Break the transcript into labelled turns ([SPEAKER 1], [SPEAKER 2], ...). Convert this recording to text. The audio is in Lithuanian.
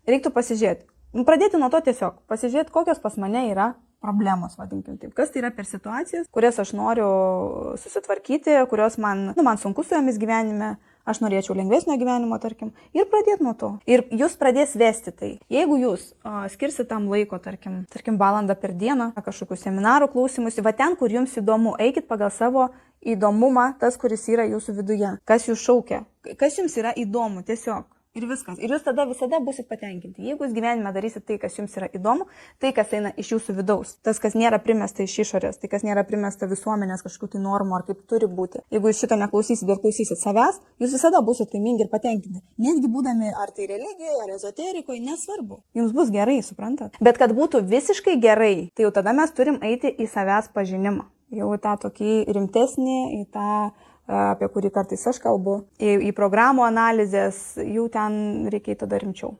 [SPEAKER 1] reiktų pasižiūrėti. Pradėti nuo to tiesiog, pasižiūrėti, kokios pas mane yra problemos, vadinkim taip. Kas tai yra per situacijas, kurias aš noriu susitvarkyti, kurios man sunku su jomis gyvenime, aš norėčiau lengvesnio gyvenimo, tarkim, ir pradėti nuo to. Ir jūs pradės vesti tai. Jeigu jūs skirsit tam laiko, tarkim, valandą per dieną, kažkokių seminarų klausimus, va ten, kur jums įdomu, eikit pagal savo įdomumą, tas, kuris yra jūsų viduje, kas jūs šaukia, kas jums yra įdomu, tiesiog. Ir viskas. Ir jūs tada visada busit patenkinti. Jeigu jūs gyvenime darysit tai, kas jums yra įdomu, tai, kas eina iš jūsų vidaus, tas, kas nėra primesta iš išorės, tai, kas nėra primesta visuomenės kažkokių tai normų ar kaip turi būti. Jeigu jūs šito neklausysit ir klausysit savęs, jūs visada busit laimingi ir patenkinti. Netgi būdami ar tai religijoje, ar ezoterikoje, nesvarbu. Jums bus gerai, suprantat. Bet kad būtų visiškai gerai, tai jau tada mes turim eiti į savęs pažinimą. Jau į tą tokį rimtesnį, į tą apie kurį kartais aš kalbu, į programų analizės, jau ten reikia tada rimčiau.